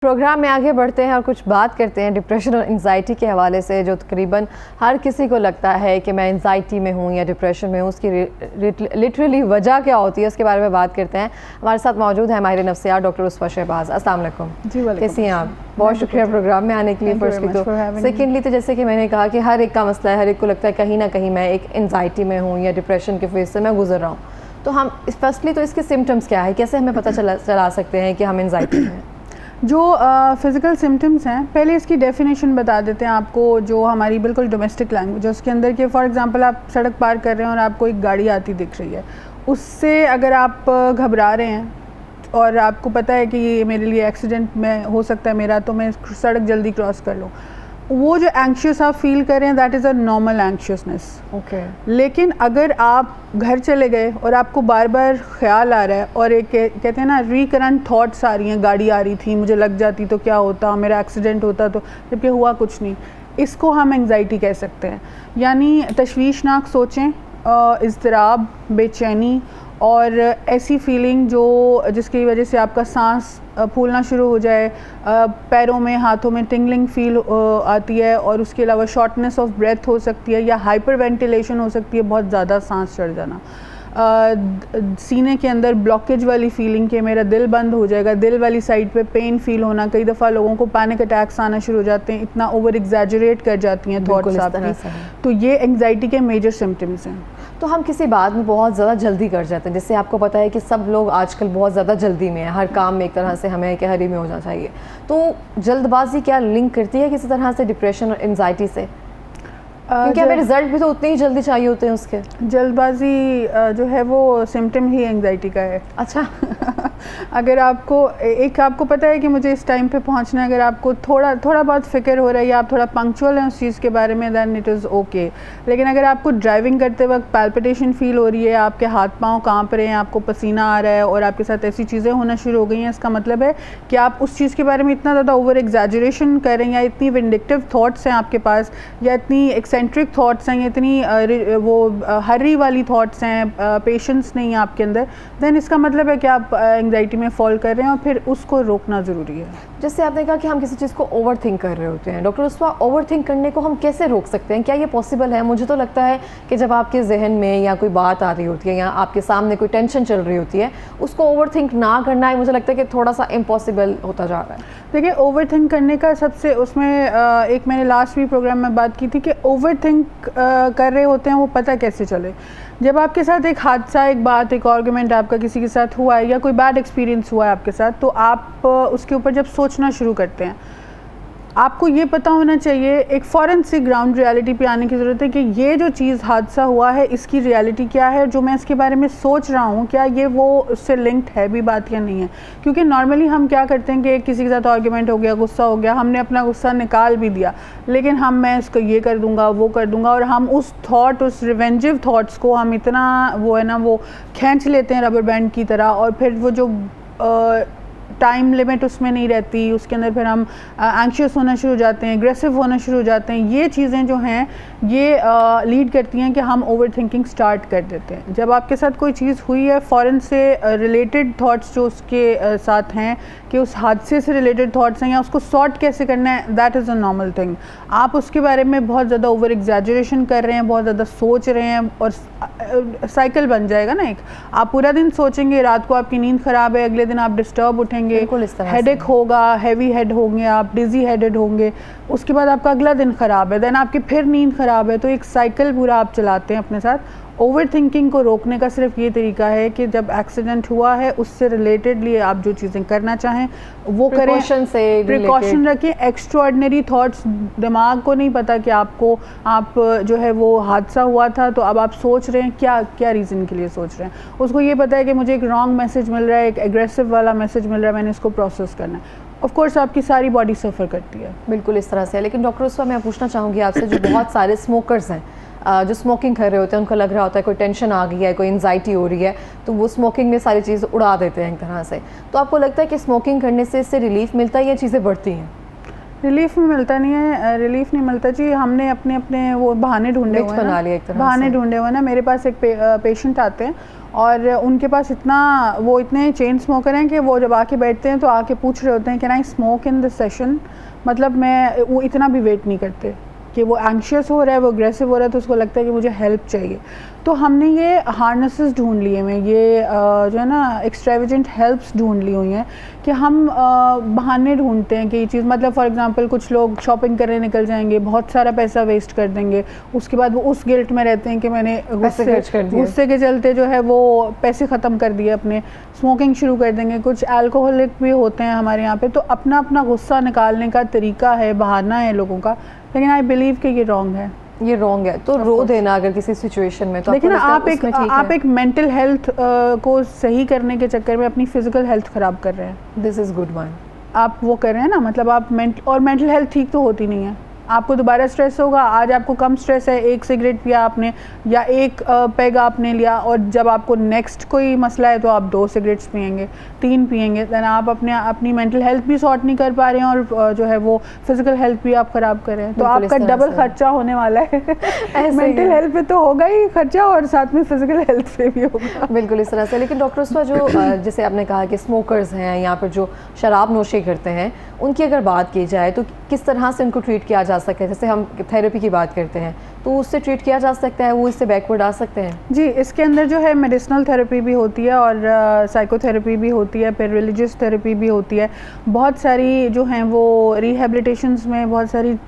Programme में आगे बढ़ते हैं और कुछ बात करते हैं डिप्रेशन और एंजाइटी के हवाले से, जो तकरीबन हर किसी को लगता है कि मैं एंजाइटी में हूँ या डिप्रेशन में हूँ। उसकी लिटरली वजह क्या होती है, उसके बारे में बात करते हैं। हमारे साथ मौजूद है माहिर नफ्सियात डॉक्टर उसफा शहबाज। अस्सलाम वालेकुम जी। कैसी हैं आप? बहुत शुक्रिया प्रोग्राम में आने के लिए फर्स्टली तो। सेकेंडली तो जैसे कि मैंने कहा कि हर एक का मसला है, हर एक को लगता है कहीं ना कहीं मैं एक एंजाइटी में हूँ या डिप्रेशन के फेज से मैं गुजर रहा हूँ। तो हम फर्स्टली तो इसके सिम्टम्स क्या है, कैसे हमें पता चला सकते हैं कि हम एंजाइटी में हैं? जो फ़िज़िकल सिम्टम्स हैं, पहले इसकी डेफिनेशन बता देते हैं आपको, जो हमारी बिल्कुल डोमेस्टिक लैंग्वेज है उसके अंदर के। फॉर एग्जांपल आप सड़क पार कर रहे हैं और आपको एक गाड़ी आती दिख रही है, उससे अगर आप घबरा रहे हैं और आपको पता है कि ये मेरे लिए एक्सीडेंट में हो सकता है मेरा, तो मैं सड़क जल्दी क्रॉस कर लूँ, वो जो एंक्शियस आप फील कर रहे हैं that is a normal anxiousness. Okay. लेकिन अगर आप घर चले गए और आपको बार बार ख्याल आ रहा है और एक कहते हैं ना रिकरेंट थॉट्स आ रही हैं, गाड़ी आ रही थी, मुझे लग जाती तो क्या होता, मेरा एक्सीडेंट होता तो, जबकि हुआ कुछ नहीं, इसको हम एंग्जाइटी कह सकते हैं। यानी तशवीशनाक सोचें, इज़्तिराब, बेचैनी और ऐसी फीलिंग जिसकी वजह से आपका सांस फूलना शुरू हो जाए, पैरों में हाथों में टिंगलिंग फील आती है, और उसके अलावा शॉर्टनेस ऑफ ब्रेथ हो सकती है या हाइपर वेंटिलेशन हो सकती है, बहुत ज़्यादा सांस चढ़ जाना, सीने के अंदर ब्लॉकेज वाली फीलिंग कि मेरा दिल बंद हो जाएगा, दिल वाली साइड पे पेन फील होना। कई दफ़ा लोगों को पैनिक अटैक्स आना शुरू हो जाते हैं, इतना ओवर एग्जैजरेट कर जाती हैं थॉट्स आपकी। तो ये एंग्जाइटी के मेजर सिम्टम्स हैं। तो हम किसी बात में बहुत ज़्यादा जल्दी कर जाते हैं, जैसे आपको पता है कि सब लोग आजकल बहुत ज़्यादा जल्दी में है, हर काम में एक तरह से हमें कि हरी में हो जाना चाहिए। तो जल्दबाजी क्या लिंक करती है किसी तरह से डिप्रेशन और एंजाइटी से? क्योंकि हमें रिजल्ट भी तो उतने ही जल्दी चाहिए होते हैं उसके। जल्दबाजी जो है वो सिम्टम ही एंग्जाइटी का है। अच्छा। अगर आपको पता है कि मुझे इस टाइम पे पहुंचना है, अगर आपको थोड़ा बहुत फ़िक्र हो रहा है या आप थोड़ा पंक्चुअल हैं उस चीज़ के बारे में, दैन इट इज़ ओके। लेकिन अगर आपको ड्राइविंग करते वक्त पैल्पिटेशन फ़ील हो रही है, आपके हाथ पाँव काँप रहे हैं, आपको पसीना आ रहा है और आपके साथ ऐसी चीज़ें होना शुरू हो गई हैं, इसका मतलब है कि आप उस चीज़ के बारे में इतना ज़्यादा ओवर एग्जैजरेशन कर रहे हैं, या इतनी विंडिक्टिव थाट्स हैं आपके पास, या इतनी एक्सेंट्रिक थाट्स हैं, इतनी हरी वाली थाट्स हैं, पेशेंस नहीं है आपके अंदर, दैन इसका मतलब है कि आप एंग्जाइटी में फॉल कर रहे हैं और फिर उसको रोकना ज़रूरी है। जैसे आपने कहा कि हम किसी चीज़ को ओवर थिंक कर रहे होते हैं, डॉक्टर उसका ओवर थिंक करने को हम कैसे रोक सकते हैं? क्या ये पॉसिबल है? मुझे तो लगता है कि जब आपके जहन में या कोई बात आ रही होती है या आपके सामने कोई टेंशन चल रही होती है, उसको ओवर थिंक ना करना है, मुझे लगता है कि थोड़ा सा इम्पॉसिबल होता जा रहा है। देखिए, ओवर थिंक करने का सबसे उसमें एक मैंने लास्ट भी प्रोग्राम में बात की थी कि ओवर थिंक कर रहे होते हैं वो पता कैसे चले। जब आपके साथ एक हादसा, एक बात, एक आर्गुमेंट आपका किसी के साथ हुआ है या कोई बैड एक्सपीरियंस हुआ है आपके साथ, तो आप उसके ऊपर जब सोचना शुरू करते हैं, आपको ये पता होना चाहिए, एक फ़ौरन से ग्राउंड रियलिटी पे आने की ज़रूरत है कि ये जो चीज़ हादसा हुआ है इसकी रियलिटी क्या है, जो मैं इसके बारे में सोच रहा हूँ क्या ये वो उससे लिंक्ड है भी बात या नहीं है। क्योंकि नॉर्मली हम क्या करते हैं कि किसी के साथ आर्गुमेंट हो गया, गुस्सा हो गया, हमने अपना गुस्सा निकाल भी दिया, लेकिन मैं इसको ये कर दूँगा, वो कर दूँगा, और हम उस रिवेंजिव थाट्स को हम इतना वो खींच लेते हैं रबर बैंड की तरह, और फिर वो जो टाइम लिमिट उसमें नहीं रहती, उसके अंदर फिर हम एंक्शियस होना शुरू हो जाते हैं, एग्रेसिव होना शुरू हो जाते हैं। ये चीज़ें जो हैं ये लीड करती हैं कि हम ओवर थिंकिंग स्टार्ट कर देते हैं। जब आपके साथ कोई चीज़ हुई है, फ़ौरन से रिलेटेड थॉट्स जो उसके साथ हैं, कि उस हादसे से रिलेटेड थॉट्स हैं या उसको सॉर्ट कैसे करना है, that is a normal thing. आप उसके बारे में बहुत ज़्यादा ओवर एग्जैजरेशन कर रहे हैं, बहुत ज़्यादा सोच रहे हैं, और साइकिल बन जाएगा ना एक। आप पूरा दिन सोचेंगे, रात को आपकी नींद ख़राब है, अगले दिन आप डिस्टर्ब उठेंगे, हेडेक होगा, हैवी हेड होंगे, आप डिजी हेडेड होंगे, उसके बाद आपका अगला दिन ख़राब है, देन आपकी फिर नींद ख़राब है। तो एक साइकिल पूरा आप चलाते हैं अपने साथ। ओवर थिंकिंग को रोकने का सिर्फ ये तरीका है कि जब एक्सीडेंट हुआ है उससे रिलेटेडली आप जो चीज़ें करना चाहें वो करें, प्रिकॉशन रखें। एक्स्ट्राऑर्डिनरी थॉट्स, दिमाग को नहीं पता कि आप जो है वो हादसा हुआ था, तो अब आप सोच रहे हैं क्या रीज़न के लिए सोच रहे हैं। उसको ये पता है कि मुझे एक रॉन्ग मैसेज मिल रहा है, एक एग्रेसिव वाला मैसेज मिल रहा है, मैंने इसको प्रोसेस करना है। ऑफ कोर्स आपकी सारी बॉडी सफ़र करती है। बिल्कुल इस तरह से। लेकिन डॉक्टर उसका मैं पूछना चाहूँगी आपसे, जो बहुत सारे स्मोकर्स हैं जो स्मोकिंग कर रहे होते हैं, उनको लग रहा होता है कोई टेंशन आ गई है, कोई एंजाइटी हो रही है, तो वो स्मोकिंग में सारी चीज़ उड़ा देते हैं एक तरह से। तो आपको लगता है कि स्मोकिंग करने से इससे रिलीफ मिलता है या चीज़ें बढ़ती हैं? रिलीफ में मिलता नहीं है, रिलीफ नहीं मिलता जी। हमने अपने अपने वो बहाने ढूंढे हुए हैं बना लिया एक तरह बहाने से। ढूंढे हुए हैं ना। मेरे पास एक पेशेंट आते हैं और उनके पास वो इतने चेन स्मोकर हैं कि वो जब आके बैठते हैं तो आके पूछ रहे होते हैं can I smoke in this session. मतलब वो इतना भी वेट नहीं करते कि वो एंग्शियस हो रहा है, वो अग्रेसिव हो रहा है तो उसको लगता है कि मुझे हेल्प चाहिए। तो हमने ये हार्नेसेस ढूंढ लिए हैं, ये जो है ना एक्सट्रावेजेंट हेल्प्स ढूंढ ली हुई हैं कि हम बहाने ढूंढते हैं कि ये चीज़, मतलब फॉर एग्जांपल कुछ लोग शॉपिंग करने निकल जाएंगे, बहुत सारा पैसा वेस्ट कर देंगे, उसके बाद वो उस गिल्ट में रहते हैं कि मैंने गुस्से के चलते जो है वो पैसे ख़त्म कर दिए अपने, स्मोकिंग शुरू कर देंगे। कुछ अल्कोहलिक भी होते हैं हमारे यहाँ पे। तो अपना अपना गुस्सा निकालने का तरीका है, बहाना है लोगों का, लेकिन आई बिलीव कि ये रॉन्ग है। ये रॉन्ग है तो रो देना अगर किसी सिचुएशन में, तो लेकिन आप एक मेंटल हेल्थ को सही करने के चक्कर में अपनी फिजिकल हेल्थ खराब कर रहे हैं। This is good one. आप वो कर रहे हैं ना, मतलब आप मेंटल हेल्थ ठीक तो होती नहीं है। आपको दोबारा स्ट्रेस होगा, आज आपको कम स्ट्रेस है, एक सिगरेट पिया आपने या एक पैग आपने लिया, और जब आपको नेक्स्ट कोई मसला है तो आप 2 सिगरेट्स पियेंगे, 3 पियेंगे, देन आप अपनी मेंटल हेल्थ भी सॉर्ट नहीं कर पा रहे हैं और जो है वो फिजिकल हेल्थ भी आप ख़राब कर रहे हैं। तो आपका डबल खर्चा होने वाला है। मेंटल हेल्थ पे तो होगा ही खर्चा और साथ में फिजिकल हेल्थ पे भी होगा। बिल्कुल इस तरह से। लेकिन डॉक्टर उसका जो जैसे आपने कहा कि स्मोकर्स हैं या फिर जो शराब नोशी करते हैं, उनकी अगर बात की जाए तो किस तरह से उनको ट्रीट किया जा सकता है? जैसे हम थेरेपी की बात करते हैं तो उससे ट्रीट किया जा सकता है, वो इससे बैकवर्ड आ सकते हैं? जी, इसके अंदर जो है मेडिसिनल थेरेपी भी होती है और साइकोथेरेपी भी होती है, फिर रिलीजियस थेरेपी भी होती है। बहुत सारी जो हैं वो रिहेबिलिटेशंस में बहुत सारी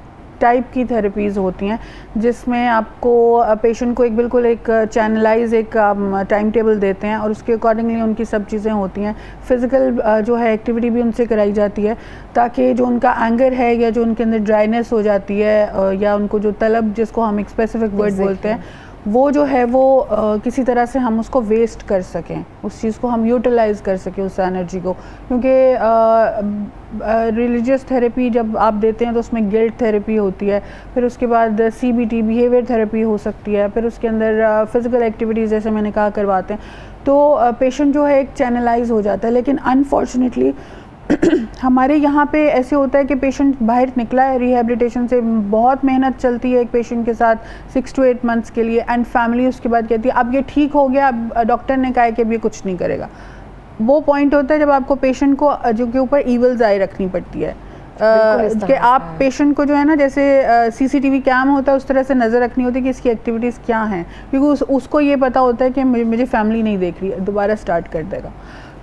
टाइप की थेरेपीज़ होती हैं जिसमें आपको पेशेंट को बिल्कुल एक चैनलाइज एक टाइम टेबल देते हैं और उसके अकॉर्डिंगली उनकी सब चीज़ें होती हैं। फिज़िकल जो है एक्टिविटी भी उनसे कराई जाती है ताकि जो उनका एंगर है या जो उनके अंदर ड्राइनेस हो जाती है या उनको जो तलब, जिसको हम एक स्पेसिफिक वर्ड बोलते हैं, वो जो है वो किसी तरह से हम उसको वेस्ट कर सकें, उस चीज़ को हम यूटिलाइज़ कर सकें, उस एनर्जी को। क्योंकि रिलीजियस थेरेपी जब आप देते हैं तो उसमें गिल्ट थेरेपी होती है, फिर उसके बाद CBT बिहेवियर थेरेपी हो सकती है, फिर उसके अंदर फ़िज़िकल एक्टिविटीज़ जैसे मैंने कहा करवाते हैं। तो पेशेंट जो है एक चैनलाइज हो जाता है। लेकिन अनफॉर्चुनेटली हमारे यहाँ पे ऐसे होता है कि पेशेंट बाहर निकला है रिहेबिलिटेशन से, बहुत मेहनत चलती है एक पेशेंट के साथ 6 to 8 मंथ्स के लिए, एंड फैमिली उसके बाद कहती है अब ये ठीक हो गया, अब डॉक्टर ने कहा है कि अब ये कुछ नहीं करेगा। वो पॉइंट होता है जब आपको पेशेंट को जो के ऊपर ईवल्स आई रखनी पड़ती है कि आप पेशेंट को जो है ना, जैसे CCTV कैम होता है उस तरह से नज़र रखनी होती है कि इसकी एक्टिविटीज़ क्या हैं, क्योंकि उसको ये पता होता है कि मुझे फैमिली नहीं देख रही है, दोबारा स्टार्ट कर देगा।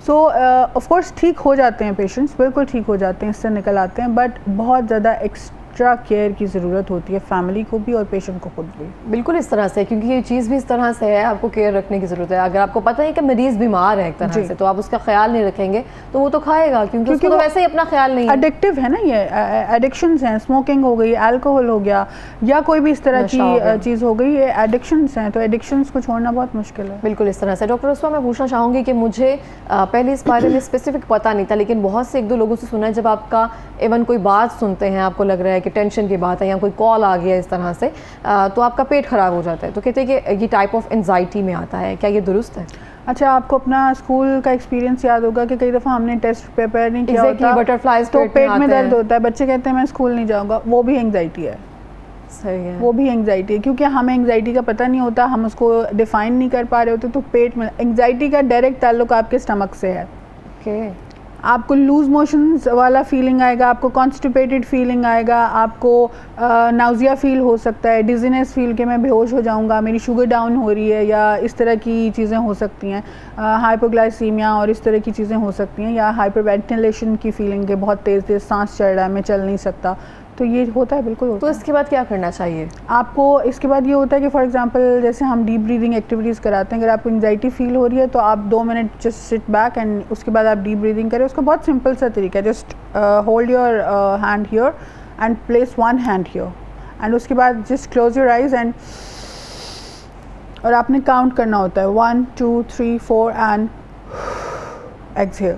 सो ऑफ कोर्स ठीक हो जाते हैं पेशेंट्स, बिल्कुल ठीक हो जाते हैं, इससे निकल आते हैं, बट बहुत ज़्यादा एक्स्ट्रा केयर की ज़रूरत होती है फैमिली को भी और पेशेंट को खुद भी। बिल्कुल इस तरह से, क्योंकि ये चीज़ भी इस तरह से है, आपको केयर रखने की ज़रूरत है। अगर आपको पता है कि मरीज़ बीमार है एक तरह से, तो आप उसका ख्याल नहीं रखेंगे तो वो तो खाएगा, क्योंकि उसको तो वैसे ही अपना ख्याल नहीं है। एडिक्टिव है ना, ये एडिक्शंस हैं, स्मोकिंग हो गई, अल्कोहल हो गया, या कोई भी इस तरह की चीज़ हो गई, ये एडिक्शंस हैं, तो एडिक्शंस को छोड़ना बहुत मुश्किल है। बिल्कुल इस तरह से। डॉक्टर उस्मा, मैं पूछना चाहूँगी कि मुझे पहले इस बारे में स्पेसिफिक पता नहीं था, लेकिन बहुत से 1-2 लोगों से सुना है, जब आपका इवन कोई बात सुनते हैं, आपको लग रहा है कि टेंशन की बात है या कोई कॉल आ गया इस तरह से, तो आपका पेट ख़राब हो जाता है, तो कहते हैं कि ये टाइप ऑफ एंजाइटी में आता है। क्या ये दुरुस्त है? अच्छा, आपको अपना स्कूल का एक्सपीरियंस याद होगा कि कई दफ़ा हमने टेस्ट प्रिपेयर नहीं किया होता, बटरफ्लाइज तो पेट में दर्द होता है, बच्चे कहते हैं मैं स्कूल नहीं जाऊँगा, वो भी एंग्जाइटी है। सही है, वो भी एंग्जाइटी है, क्योंकि हमें एंग्जाइटी का पता नहीं होता, हम उसको डिफ़ाइन नहीं कर पा रहे होते, तो पेट में एंग्जाइटी का डायरेक्ट ताल्लुक आपके स्टमक से है। ओके। आपको लूज मोशंस वाला फीलिंग आएगा, आपको कॉन्स्टिपेटेड फीलिंग आएगा, आपको नाउजिया फील हो सकता है, डिजीनेस फील के मैं बेहोश हो जाऊंगा, मेरी शुगर डाउन हो रही है, या इस तरह की चीज़ें हो सकती हैं, हाइपोग्लाइसीमिया और इस तरह की चीज़ें हो सकती हैं, या हाइपरवेंटिलेशन की फीलिंग के बहुत तेज़ तेज़ सांस चढ़ रहा है, मैं चल नहीं सकता, तो ये होता है, बिल्कुल होता है। तो इसके बाद क्या करना चाहिए आपको? इसके बाद ये होता है कि फॉर एग्जांपल जैसे हम डीप ब्रीदिंग एक्टिविटीज़ कराते हैं, अगर आपको एंग्जाइटी फील हो रही है तो आप 2 minute just sit back and उसके बाद आप डीप ब्रीदिंग करें। उसका बहुत सिंपल सा तरीका है, just hold your hand here and place 1 hand here, and उसके बाद just close your eyes and, और आपने काउंट करना होता है 1 2 3 4 and exhale,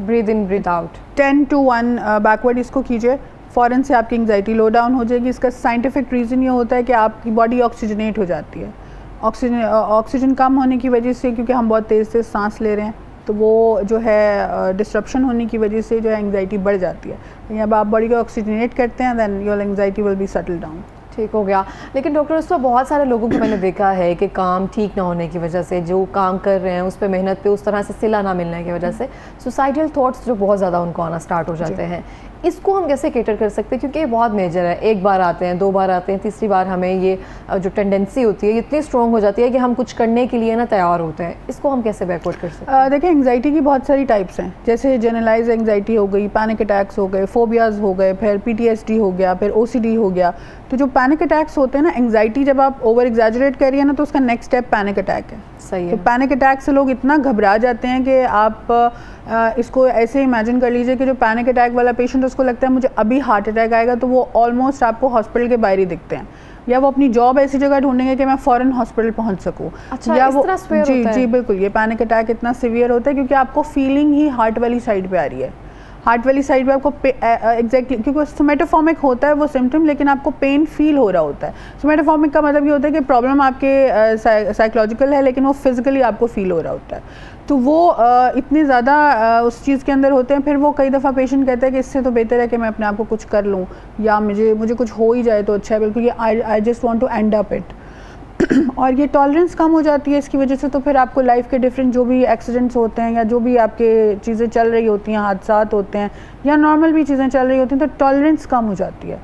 breathe in breathe out, 10 to 1 backward इसको कीजिए, फ़ौरन से आपकी एंग्जाइटी लो डाउन हो जाएगी। इसका साइंटिफिक रीज़न ये होता है कि आपकी बॉडी ऑक्सीजनेट हो जाती है, ऑक्सीजन कम होने की वजह से, क्योंकि हम बहुत तेज़ तेज़ सांस ले रहे हैं, तो वो जो है डिस्ट्रप्शन होने की वजह से जो है एंग्जाइटी बढ़ जाती है। जब आप बॉडी को ऑक्सीजनेट करते हैं then your anxiety will be settle down. ठीक हो गया। लेकिन डॉक्टर उसको बहुत सारे लोगों को मैंने देखा है कि काम ठीक ना होने की वजह से, जो काम कर रहे हैं उस पर मेहनत पे उस तरह से सिला ना मिलने की वजह से सुसाइडल थॉट्स जो बहुत ज़्यादा उनको आना स्टार्ट हो जाते हैं। इसको हम कैसे कैटर कर सकते हैं, क्योंकि ये बहुत मेजर है। एक बार आते हैं, 2 बार आते हैं, तीसरी बार हमें ये जो टेंडेंसी होती है इतनी स्ट्रॉन्ग हो जाती है कि हम कुछ करने के लिए ना तैयार होते हैं। इसको हम कैसे बैकआउट कर सकते हैं? देखिए एंग्जाइटी की बहुत सारी टाइप्स हैं, जैसे जनरलाइज एंग्जाइटी हो गई, पैनिक अटैक्स हो गए, फोबियाज हो गए, फिर PTSD हो गया, फिर OCD हो गया। तो जो पैनिक अटैक्स होते हैं ना, एंग्जाइटी जब आप ओवर एग्जैजरेट करिए ना तो उसका नेक्स्ट स्टेप पैनिक अटैक है। सही तो है। पैनिक अटैक से लोग इतना घबरा जाते हैं कि आप इसको ऐसे इमेजिन कर लीजिए कि जो पैनिक अटैक वाला पेशेंट उसको लगता है मुझे अभी हार्ट अटैक आएगा, तो वो ऑलमोस्ट आपको हॉस्पिटल के बाहर ही दिखते हैं, या वो अपनी जॉब ऐसी जगह ढूंढेंगे कि मैं फ़ौरन हॉस्पिटल पहुंच सकूं। अच्छा, या इस वो तरह severe जी होता है? जी बिल्कुल, ये पैनिक अटैक इतना सिवियर होता है क्योंकि आपको फीलिंग ही हार्ट वाली साइड पे आ रही है। हार्ट वाली साइड पे आपको एग्जैक्टली क्योंकि सोमेटोफॉर्मिक होता है वो सिम्टम, लेकिन आपको पेन फील हो रहा होता है। सोमेटोफॉर्मिक का मतलब ये होता है कि प्रॉब्लम आपके साइकोलॉजिकल है लेकिन वो फिजिकली आपको फील हो रहा होता है। तो वो इतने ज़्यादा उस चीज़ के अंदर होते हैं, फिर वो कई दफ़ा पेशेंट कहता है कि इससे तो बेहतर है कि मैं अपने आप को कुछ कर लूँ, या मुझे कुछ हो ही जाए तो अच्छा है, बिल्कुल ये I just want to end up it. और ये टॉलरेंस कम हो जाती है इसकी वजह से। तो फिर आपको लाइफ के डिफरेंट जो भी एक्सीडेंट्स होते हैं या जो भी आपके चीज़ें चल रही होती हैं, हादसात होते हैं या नॉर्मल भी चीज़ें चल रही होती हैं, तो टॉलरेंस कम हो जाती है।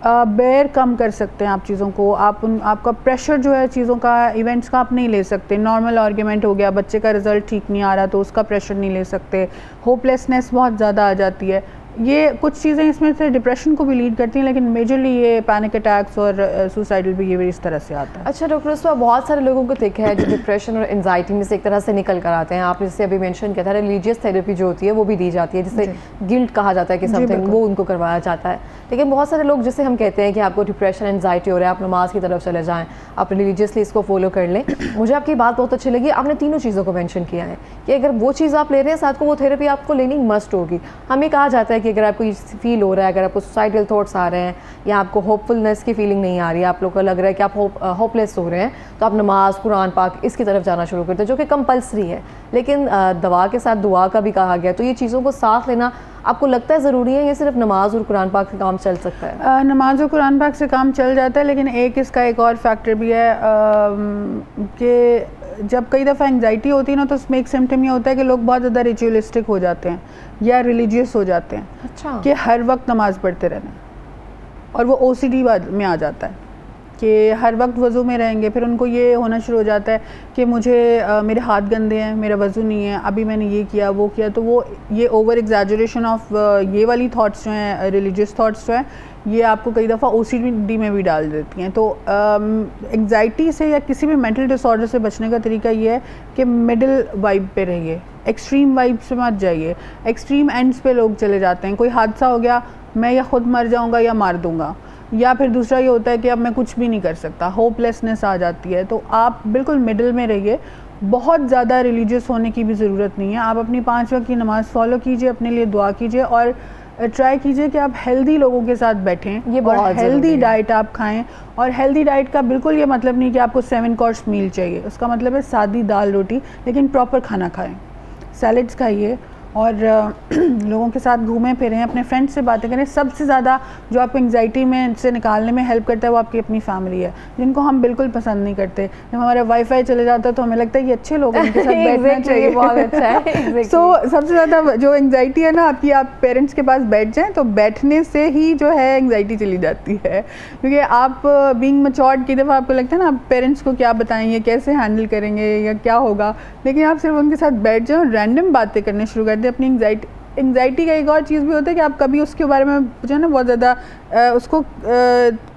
बेयर कम कर सकते हैं आप चीज़ों को। आपका प्रेशर जो है चीज़ों का, इवेंट्स का आप नहीं ले सकते। नॉर्मल आर्ग्यूमेंट हो गया, बच्चे का रिजल्ट ठीक नहीं आ रहा तो उसका प्रेशर नहीं ले सकते। होपलेसनेस बहुत ज़्यादा आ जाती है। ये कुछ चीज़ें इसमें से डिप्रेशन को भी लीड करती हैं, लेकिन मेजरली ये पैनिक अटैक्स और सुसाइडल बिहेवियर इस तरह से आता है। अच्छा डॉक्टर, उसमें बहुत सारे लोगों को देखा है जो डिप्रेशन और एंजाइटी में से एक तरह से निकल कर आते हैं। आपने जैसे अभी मेंशन किया था, रिलीजियस थेरेपी जो होती है वो भी दी जाती है, जिसे गिल्ट कहा जाता है कि समथिंग वो उनको करवाया जाता है। लेकिन बहुत सारे लोग जैसे हम कहते हैं कि आपको डिप्रेशन एंजाइटी हो रहा है, आप नमाज की तरफ चले जाएँ, आप रिलीजियसली इसको फॉलो कर लें। मुझे आपकी बात बहुत अच्छी लगी, आपने तीनों चीज़ों को मेंशन किया है कि अगर वो चीज़ आप ले रहे हैं साथ को वो थेरेपी आपको लेनी मस्ट होगी। हमें कहा जाता है कि अगर आपको फील हो रहा है, अगर आपको सुसाइडल थॉट्स आ रहे हैं या आपको होपफुलनेस की फीलिंग नहीं आ रही है, आप लोग को लग रहा है कि आप होपलेस हो रहे हैं, तो आप नमाज, कुरान पाक इसकी तरफ जाना शुरू करते हैं, जो कि कंपलसरी है। लेकिन दवा के साथ दुआ का भी कहा गया, तो ये चीज़ों को साथ लेना आपको लगता है ज़रूरी है या सिर्फ नमाज और कुरान पाक से काम चल सकता है? नमाज और कुरान पाक से काम चल जाता है, लेकिन इसका एक और फैक्टर भी है कि जब कई दफ़ा एंग्जाइटी होती है ना, तो उसमें एक सिम्टम ये होता है कि लोग बहुत ज़्यादा रिचुअलिस्टिक हो जाते हैं या रिलीजियस हो जाते हैं। अच्छा। कि हर वक्त नमाज़ पढ़ते रहना, और वो OCD में आ जाता है कि हर वक्त वज़ू में रहेंगे। फिर उनको ये होना शुरू हो जाता है कि मेरे हाथ गंदे हैं, मेरा वज़ू नहीं है, अभी मैंने ये किया वो किया। तो वो ये ओवर एग्जैजरेशन ऑफ ये वाली थॉट्स जो हैं, रिलीजियस थॉट्स जो हैं, ये आपको कई दफ़ा OCD में भी डाल देती हैं। तो एंग्जाइटी से या किसी भी मेंटल डिसऑर्डर से बचने का तरीका ये है कि मिडिल वाइब पे रहिए, एक्सट्रीम वाइब से मत जाइए। एक्सट्रीम एंड्स पे लोग चले जाते हैं, कोई हादसा हो गया, मैं या खुद मर जाऊंगा या मार दूंगा, या फिर दूसरा ये होता है कि अब मैं कुछ भी नहीं कर सकता, होपलेसनेस आ जाती है। तो आप बिल्कुल मिडिल में रहिए। बहुत ज़्यादा रिलीजियस होने की भी ज़रूरत नहीं है। आप अपनी 5 वक्त की नमाज़ फॉलो कीजिए, अपने लिए दुआ कीजिए, और ट्राई कीजिए कि आप हेल्दी लोगों के साथ बैठें, ये बहुत हेल्दी डाइट आप खाएं। और हेल्दी डाइट का बिल्कुल ये मतलब नहीं कि आपको 7 कोर्स मील चाहिए, उसका मतलब है सादी दाल रोटी, लेकिन प्रॉपर खाना खाएं, सैलड्स खाइए, और लोगों के साथ घूमें फिरें, अपने फ्रेंड्स से बातें करें। सबसे ज़्यादा जो आपको एंग्जाइटी में से निकालने में हेल्प करता है वो आपकी अपनी फैमिली है, जिनको हम बिल्कुल पसंद नहीं करते। जब हमारा वाईफाई चले जाता है तो हमें लगता है ये अच्छे लोग हैं, इनके साथ बैठना चाहिए, बहुत अच्छा है। सो सबसे ज़्यादा जो एंग्जाइटी है ना आपकी, आप पेरेंट्स के पास बैठ जाएँ तो बैठने से ही जो है एंग्जाइटी चली जाती है। क्योंकि आप बीइंग मैच्योर्ड की दफ़ा आपको लगता है ना आप पेरेंट्स को क्या बताएंगे, कैसे हैंडल करेंगे या क्या होगा, लेकिन आप सिर्फ उनके साथ बैठ जाओ, रैंडम बातें करने शुरू कर दें अपनी एंग्जाइटी का एक और चीज़ भी होता है कि आप कभी उसके बारे में जो है ना बहुत ज़्यादा उसको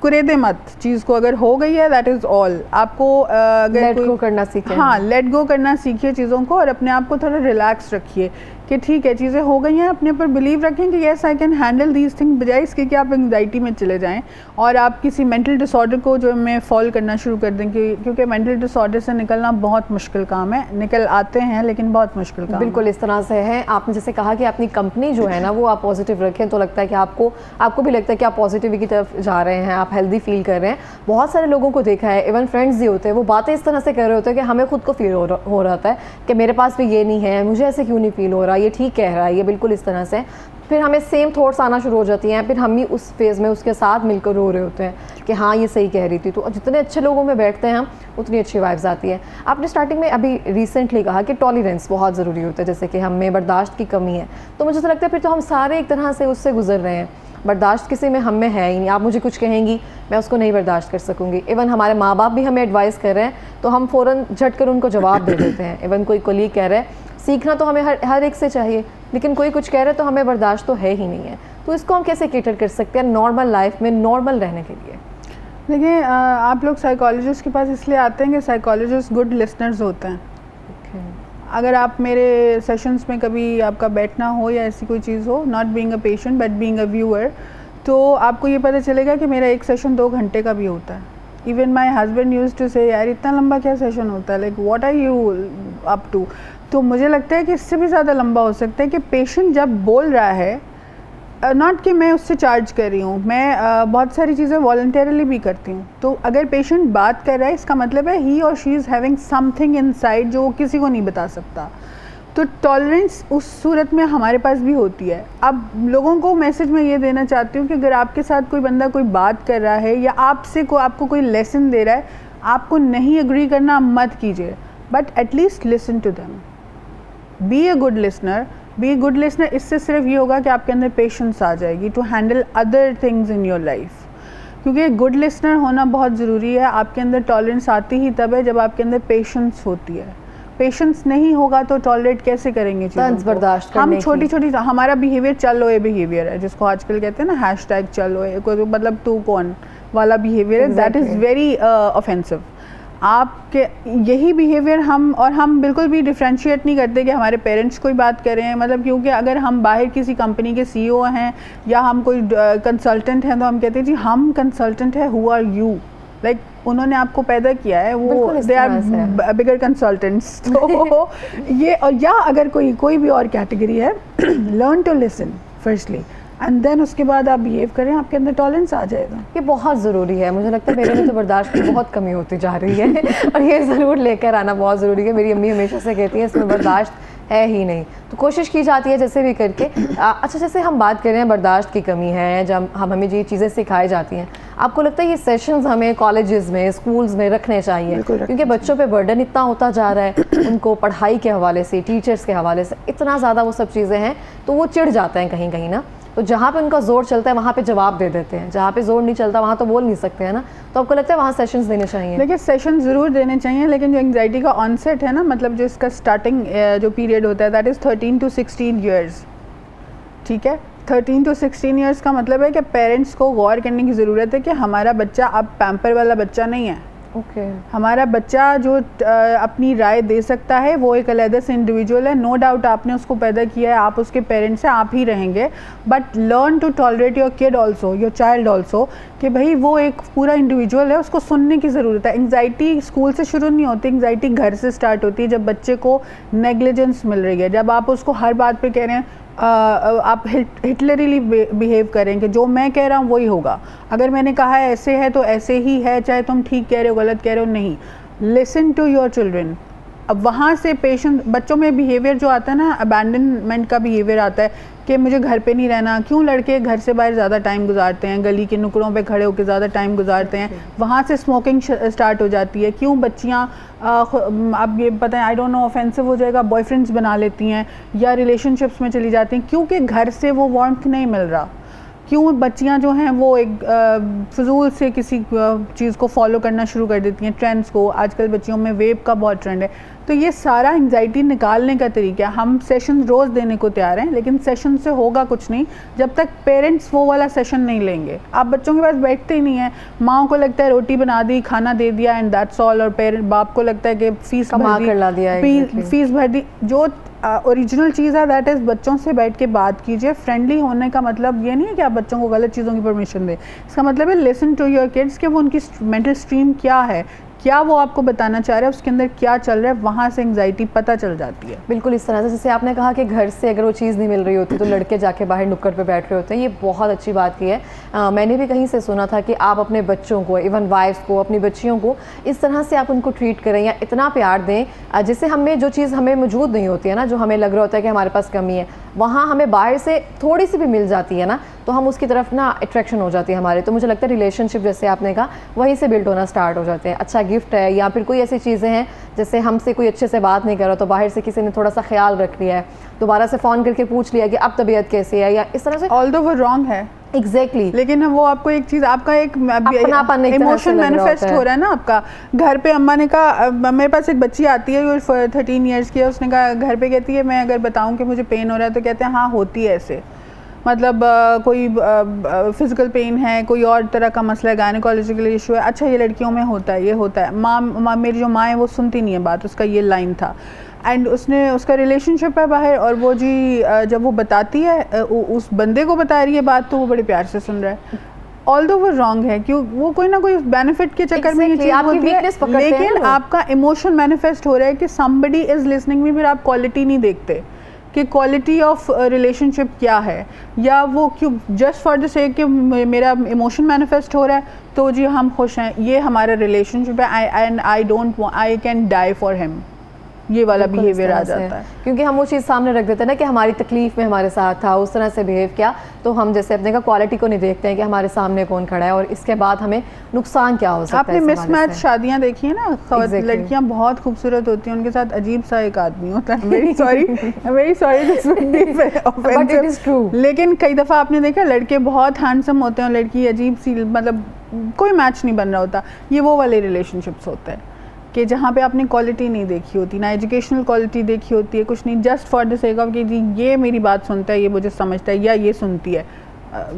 कुरेदे मत चीज़ को। अगर हो गई है दैट इज़ ऑल। आपको अगर लेट गो करना सीखें। हाँ, लेट गो करना सीखिए चीज़ों को, और अपने आप को थोड़ा रिलैक्स रखिए कि ठीक है चीज़ें हो गई हैं, अपने ऊपर बिलीव रखें कि yes I can handle these thing, बजाय इसके कि आप एंग्जाइटी में चले जाएं और आप किसी मेंटल डिसऑर्डर को जो में फॉल करना शुरू कर दें, क्योंकि मेंटल डिसऑर्डर से निकलना बहुत मुश्किल काम है, निकल आते हैं लेकिन बहुत मुश्किल काम बिल्कुल इस तरह से है। आपने जैसे कहा कि अपनी कंपनी जो है ना वो आप पॉजिटिव रखें, तो लगता है कि आपको भी लगता है कि आप पॉजिटिविटी की तरफ जा रहे हैं, आप हेल्दी फील कर रहे हैं। बहुत सारे लोगों को देखा है, इवन फ्रेंड्स भी होते हैं, वो बातें इस तरह से कर रहे होते हैं कि हमें खुद को फील हो रहा है कि मेरे पास भी ये नहीं है, मुझे ऐसे क्यों नहीं फील हो रहा, ये ठीक कह रहा है, ये बिल्कुल इस तरह से। फिर हमें सेम थॉट्स आना शुरू हो जाती हैं, फिर हम भी उस फेज़ में उसके साथ मिलकर रो रहे होते हैं कि हाँ ये सही कह रही थी। तो जितने अच्छे लोगों में बैठते हैं हम, उतनी अच्छी वाइब्स आती है। आपने स्टार्टिंग में अभी रिसेंटली कहा कि टॉलरेंस बहुत ज़रूरी होता है, जैसे कि हम में बर्दाश्त की कमी है, तो मुझे तो लगता है फिर तो हम सारे एक तरह से उससे गुजर रहे हैं। बर्दाश्त किसी में हम में है ही नहीं। आप मुझे कुछ कहेंगी, मैं उसको नहीं बर्दाश्त कर सकूँगी। इवन हमारे माँ बाप भी हमें एडवाइस कर रहे हैं तो हम फ़ौरन झट कर उनको जवाब दे देते हैं। इवन कोई कोलीग कह रहा है, सीखना तो हमें हर एक से चाहिए, लेकिन कोई कुछ कह रहा है तो हमें बर्दाश्त तो है ही नहीं है। तो इसको हम कैसे कैटर कर सकते हैं नॉर्मल लाइफ में, नॉर्मल रहने के लिए? देखिए, आप लोग साइकोलॉजिस्ट के पास इसलिए आते हैं कि साइकोलॉजिस्ट गुड लिसनर्स होते हैं। अगर आप मेरे सेशंस में कभी आपका बैठना हो या ऐसी कोई चीज़ हो, not being a patient but being a viewer, तो आपको ये पता चलेगा कि मेरा एक सेशन 2 घंटे का भी होता है। Even my husband used to say, यार इतना लंबा क्या सेशन होता है, like what are you up to. तो मुझे लगता है कि इससे भी ज़्यादा लंबा हो सकता है कि पेशेंट जब बोल रहा है, नॉट कि मैं उससे चार्ज कर रही हूँ, मैं बहुत सारी चीज़ें वॉलंटरली भी करती हूँ। तो अगर पेशेंट बात कर रहा है, इसका मतलब है ही और she is having something inside जो किसी को नहीं बता सकता। तो टॉलरेंस उस सूरत में हमारे पास भी होती है। अब लोगों को मैसेज में ये देना चाहती हूँ कि अगर आपके साथ कोई बंदा कोई बात कर रहा है या आपको कोई लेसन दे रहा है, आपको नहीं एग्री करना मत कीजिए, but at least listen to them, be a good listener. Be good listener इससे सिर्फ ये होगा कि आपके अंदर पेशेंस आ जाएगी to handle other things in your life, क्योंकि गुड लिसनर होना बहुत ज़रूरी है। आपके अंदर टॉलरेंस आती ही तब है जब आपके अंदर पेशेंस होती है। पेशेंस नहीं होगा तो टॉलरेट कैसे करेंगे चीज़ों को? बर्दाश्त हम छोटी छोटी, हमारा बिहेवियर चल ओए बिहेवियर है, जिसको आजकल कहते हैं ना हैशटैग चल ओए, मतलब तू कौन वाला बिहेवियर है, दैट इज़ वेरी ऑफेंसिव। आपके यही बिहेवियर हम बिल्कुल भी डिफ्रेंशिएट नहीं करते कि हमारे पेरेंट्स कोई बात करें, मतलब क्योंकि अगर हम बाहर किसी कंपनी के सीईओ हैं या हम कोई कंसल्टेंट हैं तो हम कहते हैं जी हम कंसल्टेंट है, हु आर यू, लाइक उन्होंने आपको पैदा किया है, वो दे आर बिगर कंसल्टेंट्स। तो ये, और या अगर कोई भी और कैटेगरी है, learn to listen firstly and then उसके बाद आप बिहेव करें, आपके अंदर टॉलरेंस आ जाएगा। ये बहुत ज़रूरी है। मुझे लगता है मेरे में तो बर्दाश्त की बहुत कमी होती जा रही है और ये ज़रूर लेकर आना बहुत ज़रूरी है। मेरी अम्मी हमेशा से कहती है इसमें बर्दाश्त है ही नहीं, तो कोशिश की जाती है जैसे भी करके। अच्छा, जैसे हम बात कर रहे हैं बर्दाश्त की कमी है, जब हमें ये चीज़ें सिखाई जाती हैं, आपको लगता है ये सेशंस हमें कॉलेजेस में, स्कूल्स में रखने चाहिए? क्योंकि बच्चों पे बर्डन इतना होता जा रहा है, उनको पढ़ाई के हवाले से, टीचर्स के हवाले से इतना ज़्यादा वो सब चीज़ें हैं, तो वो चिढ़ जाते हैं कहीं कहीं ना। तो जहाँ पे उनका जोर चलता है वहाँ पे जवाब दे देते हैं, जहाँ पे जोर नहीं चलता वहाँ तो बोल नहीं सकते हैं ना। तो आपको लगता है वहाँ सेशंस देने चाहिए? देखिए, सेशन ज़रूर देने चाहिए, लेकिन जो एंग्जाइटी का ऑनसेट है ना, मतलब जो इसका स्टार्टिंग जो पीरियड होता है, दैट इज़ 13 to 16 ईयर्स। ठीक है, 13 to 16 ईयर्स का मतलब है कि पेरेंट्स को गौर करने की ज़रूरत है कि हमारा बच्चा अब पैम्पर वाला बच्चा नहीं है। हमारा बच्चा जो अपनी राय दे सकता है वो एक अलग से इंडिविजुअल है। नो डाउट आपने उसको पैदा किया है, आप उसके पेरेंट्स हैं, आप ही रहेंगे, but learn to tolerate your kid also, your child also, कि भाई वो एक पूरा इंडिविजुअल है, उसको सुनने की ज़रूरत है। एंग्जाइटी स्कूल से शुरू नहीं होती, एंग्जाइटी घर से स्टार्ट होती है, जब बच्चे को नेग्लिजेंस मिल रही है, जब आप उसको हर बात पे कह रहे हैं आप हिटलरीली बिहेव करें कि जो मैं कह रहा हूँ वही होगा, अगर मैंने कहा है ऐसे है तो ऐसे ही है, चाहे तुम ठीक कह रहे हो गलत कह रहे हो, नहीं। Listen to your children. अब वहाँ से पेशेंट बच्चों में बिहेवियर जो आता है ना, अबैंडनमेंट का बिहेवियर आता है कि मुझे घर पे नहीं रहना। क्यों लड़के घर से बाहर ज़्यादा टाइम गुजारते हैं, गली के नुकड़ों पे खड़े होकर ज़्यादा टाइम गुजारते हैं, वहाँ से स्मोकिंग स्टार्ट हो जाती है। क्यों बच्चियाँ अब ये पता है, आई डोंट नो ऑफेंसिव हो जाएगा, बॉयफ्रेंड्स बना लेती हैं या रिलेशनशिप्स में चली जाती हैं, क्योंकि घर से वो वार्मथ नहीं मिल रहा। क्यों बच्चियां जो हैं वो एक फजूल से किसी चीज़ को फॉलो करना शुरू कर देती हैं, ट्रेंड्स को। आजकल बच्चियों में वेप का बहुत ट्रेंड है, तो ये सारा एंग्जाइटी निकालने का तरीका है। हम सेशन रोज़ देने को तैयार हैं, लेकिन सेशन से होगा कुछ नहीं जब तक पेरेंट्स वो वाला सेशन नहीं लेंगे। आप बच्चों के पास बैठते ही नहीं है, माँ को लगता है रोटी बना दी, खाना दे दिया एंड दैट्स ऑल, और पेरेंट बाप को लगता है कि फीस भर दी। जो ओरिजिनल चीज़ है दैट इज़ बच्चों से बैठ के बात कीजिए। फ्रेंडली होने का मतलब ये नहीं है कि आप बच्चों को गलत चीज़ों की परमिशन दें, इसका मतलब है लिसन टू योर किड्स कि वो उनकी मेंटल स्ट्रीम क्या है, क्या वो आपको बताना चाह रहे हैं, उसके अंदर क्या चल रहा है, वहाँ से एंग्जाइटी पता चल जाती है। बिल्कुल इस तरह से, जैसे आपने कहा कि घर से अगर वो चीज़ नहीं मिल रही होती तो लड़के जाके बाहर नुक्कड़ पे बैठ रहे होते हैं, ये बहुत अच्छी बात की है। मैंने भी कहीं से सुना था कि आप अपने बच्चों को, इवन वाइफ्स को, अपनी बच्चियों को इस तरह से आप उनको ट्रीट करें या इतना प्यार दें जिससे हमें जो चीज़ हमें मौजूद नहीं होती है ना, जो हमें लग रहा होता है कि हमारे पास कमी है, वहाँ हमें बाहर से थोड़ी सी भी मिल जाती है ना, तो हम उसकी तरफ ना अट्रैक्शन हो जाती है हमारे। तो मुझे लगता है रिलेशनशिप जैसे आपने कहा वहीं से बिल्ड होना स्टार्ट हो जाते हैं। अच्छा गिफ्ट है या फिर कोई ऐसी चीज़ें हैं जैसे हमसे कोई अच्छे से बात नहीं कर रहा तो बाहर से किसी ने थोड़ा सा ख्याल रख लिया है, दोबारा से फ़ोन करके पूछ लिया कि अब तबीयत कैसी है, या इस तरह से, ऑल्दो वो रॉन्ग है एग्जैक्टली लेकिन वो आपको एक चीज़, आपका एक अपनापन इमोशन मैनिफेस्ट हो रहा है ना आपका। घर पे अम्मा ने कहा, मेरे पास एक बच्ची आती है वो 13 इयर्स की है, उसने कहा घर पे कहती है मैं अगर बताऊं कि मुझे पेन हो रहा है तो कहते हैं हाँ होती है ऐसे, मतलब कोई फिजिकल पेन है, कोई और तरह का मसला है, गायनेकोलॉजिकल इशू है, अच्छा ये लड़कियों में होता है, ये होता है। माँ मेरी जो माँ है वो सुनती नहीं है बात, उसका ये लाइन था। एंड उसने, उसका रिलेशनशिप है बाहर, और वो जी जब वो बताती है उस बंदे को बता रही है बात, तो वो बड़े प्यार से सुन रहा है। ऑल्दो वो रॉन्ग है, क्यों वो कोई ना कोई बेनिफिट के चक्कर में ये चीज़ होती है, लेकिन आपका इमोशन मैनिफेस्ट हो रहा है कि समबडी इज लिसनिंग मी, फिर आप क्वालिटी नहीं देखते कि क्वालिटी ऑफ रिलेशनशिप क्या है, या वो क्यों जस्ट फॉर द सेक कि मेरा इमोशन मैनिफेस्ट हो रहा है तो जी हम खुश हैं, ये हमारा रिलेशनशिप है and I can die for him, ये वाला बिहेवियर आ जाता है। क्योंकि हम वो चीज़ सामने रख देते हैं ना कि हमारी तकलीफ में हमारे साथ था, उस तरह से बिहेव किया, तो हम जैसे अपने का क्वालिटी को नहीं देखते हैं कि हमारे सामने कौन खड़ा है और इसके बाद हमें नुकसान क्या हो सकता है। आपने मिसमैच शादियां देखी है ना, लड़कियां बहुत खूबसूरत होती हैं, उनके साथ अजीब सा एक आदमी होता है, very sorry this would be offensive, but it is true. लेकिन कई दफ़ा आपने देखा लड़के बहुत हैंडसम होते हैं, लड़की अजीब सी, मतलब कोई मैच नहीं बन रहा होता। ये वो वाले रिलेशनशिप्स होते हैं कि जहाँ पे आपने क्वालिटी नहीं देखी होती, ना एजुकेशनल क्वालिटी देखी होती है, कुछ नहीं, just for the sake of कि जी ये मेरी बात सुनता है, ये मुझे समझता है, या ये सुनती है,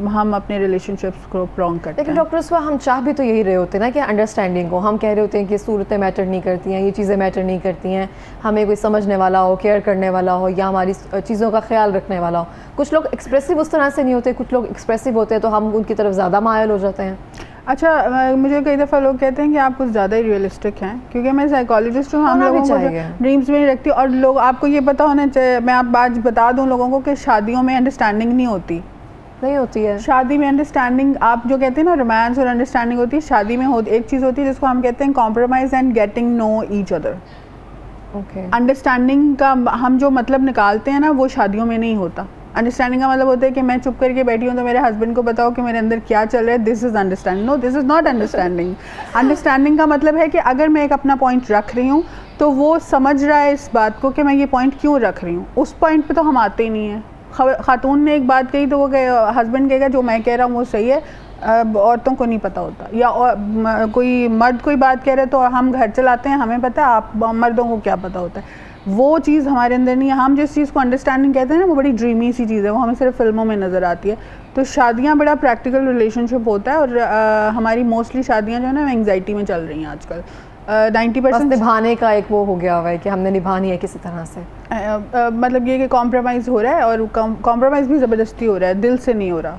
हम अपने रिलेशनशिप्स को प्रॉन्ग करते हैं। लेकिन डॉक्टर उसवा हम चाह भी तो यही रहे होते हैं ना कि अंडरस्टैंडिंग को, हम कह रहे होते हैं कि सूरतें मैटर नहीं करती हैं, ये चीज़ें मैटर नहीं करती हैं, हमें कोई समझने वाला हो, केयर करने वाला हो, या हमारी चीज़ों का ख्याल रखने वाला हो। कुछ लोग एक्सप्रेसिव उस तरह से नहीं होते, कुछ लोग एक्सप्रेसिव होते हैं तो हम उनकी तरफ ज़्यादा मायल हो जाते हैं। अच्छा, मुझे कई दफ़ा लोग कहते हैं कि आप कुछ ज़्यादा ही रियलिस्टिक हैं, क्योंकि मैं साइकोलॉजिस्ट हूँ, हम लोगों को ड्रीम्स में नहीं रखती, और लोग, आपको ये पता होना चाहिए, मैं आप आज बता दूँ लोगों को कि शादियों में अंडरस्टैंडिंग नहीं होती है। शादी में अंडरस्टैंडिंग, आप जो कहते हैं ना रोमांस और अंडरस्टैंडिंग होती है, शादी में एक चीज़ होती है जिसको हम कहते हैं compromise and getting know each other. Understanding का हम जो मतलब निकालते हैं ना, वो शादियों में नहीं होता। अंडरस्टैंडिंग का मतलब होता है कि मैं चुप करके बैठी हूँ तो मेरे हस्बैंड को बताओ कि मेरे अंदर क्या चल रहा है, this is understanding. No, this is not understanding. Understanding का मतलब है कि अगर मैं एक अपना पॉइंट रख रही हूँ तो वो समझ रहा है इस बात को कि मैं ये पॉइंट क्यों रख रही हूँ। उस पॉइंट पे तो हम आते ही नहीं हैं। खातून ने एक बात कही तो वो हस्बैंड कहेगा जो मैं कह रहा हूँ वो सही है, औरतों को नहीं पता होता, या कोई मर्द कोई बात कह रहे तो हम घर चलाते हैं, हमें पता है, आप मर्दों को क्या पता होता है। वो चीज़ हमारे अंदर नहीं है। हम जिस चीज़ को अंडरस्टैंडिंग कहते हैं ना, वो बड़ी ड्रीमी सी चीज़ है, वो हमें सिर्फ फिल्मों में नज़र आती है। तो शादियाँ बड़ा प्रैक्टिकल रिलेशनशिप होता है, और हमारी मोस्टली शादियाँ जो है ना एंग्जाइटी में चल रही हैं आजकल। 90% निभाने का एक वो हो गया हुआ है कि हमने निभानी है किसी तरह से, मतलब ये कि कॉम्प्रोमाइज़ हो रहा है, और कॉम्प्रोमाइज़ भी ज़बरदस्ती हो रहा है, दिल से नहीं हो रहा।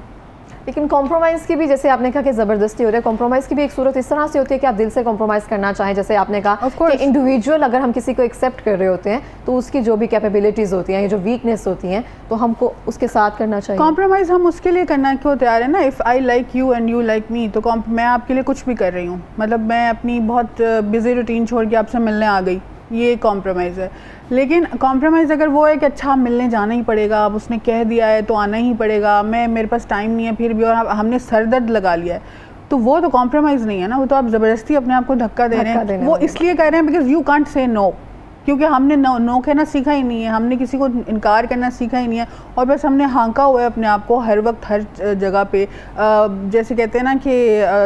लेकिन कॉम्प्रोमाइज़ की भी, जैसे आपने कहा कि ज़बरदस्ती हो रहा है, कॉम्प्रोमाइज़ की भी एक सूरत इस तरह से होती है कि आप दिल से कॉम्प्रोमाइज़ करना चाहें। जैसे आपने कहा कि इंडिविजुअल अगर हम किसी को एक्सेप्ट कर रहे होते हैं तो उसकी जो भी कैपेबिलिटीज़ होती हैं, जो वीकनेस होती हैं, तो हमको उसके साथ करना चाहिए। कॉम्प्रोमाइज़ हम उसके लिए करना क्यों तैयार है ना, if I like you and you like me, तो मैं आपके लिए कुछ भी कर रही हूँ, मतलब मैं अपनी बहुत बिजी रूटीन छोड़ के आपसे मिलने आ गई, ये कॉम्प्रोमाइज़ है। लेकिन कॉम्प्रोमाइज़ अगर वो है कि अच्छा मिलने जाना ही पड़ेगा, अब उसने कह दिया है तो आना ही पड़ेगा, मेरे पास टाइम नहीं है फिर भी, और हमने सर दर्द लगा लिया है, तो वो तो कॉम्प्रोमाइज़ नहीं है ना, वो तो आप ज़बरदस्ती अपने आप को धक्का दे रहे हैं। वो इसलिए कह रहे हैं because you can't say no, क्योंकि हमने नो कहना सीखा ही नहीं है, हमने किसी को इनकार करना सीखा ही नहीं है, और बस हमने हाँका हुआ है अपने आप को हर वक्त हर जगह पे, जैसे कहते हैं ना कि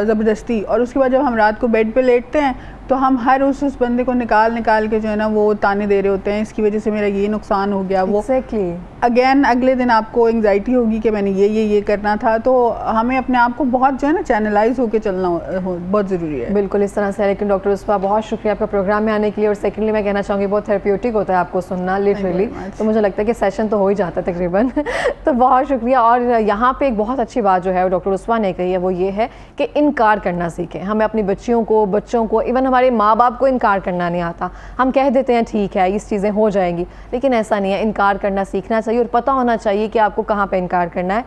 ज़बरदस्ती। और उसके बाद जब हम रात को बेड पे लेटते हैं तो हम हर उस बंदे को निकाल के जो है ना वो ताने दे रहे होते हैं, इसकी वजह से मेरा ये नुकसान हो गया, वो Exactly. अगेन अगले दिन आपको एंग्जाइटी होगी कि मैंने ये करना था। तो हमें अपने आप को बहुत जो है ना चैनलाइज होकर चलना बहुत ज़रूरी है। बिल्कुल इस तरह से। लेकिन डॉक्टर उस्मा, बहुत शुक्रिया आपका प्रोग्राम में आने के लिए। और सेकेंडली मैं कहना चाहूँगी बहुत थेरेप्यूटिक होता है आपको सुनना लिटरली, तो मुझे लगता है कि सेशन तो हो ही जाता है तकरीबन तो बहुत शुक्रिया। और यहाँ पे एक बहुत अच्छी बात जो है डॉक्टर उस्मा ने कही है वो ये है कि इनकार करना सीखें। हमें अपनी बच्चों को इवन हमारे माँ बाप को इनकार करना नहीं आता। हम कह देते हैं ठीक है इस चीज़ें हो जाएंगी, लेकिन ऐसा नहीं है। इनकार करना सीखना चाहिए और पता होना चाहिए कि आपको कहाँ पे इनकार करना है।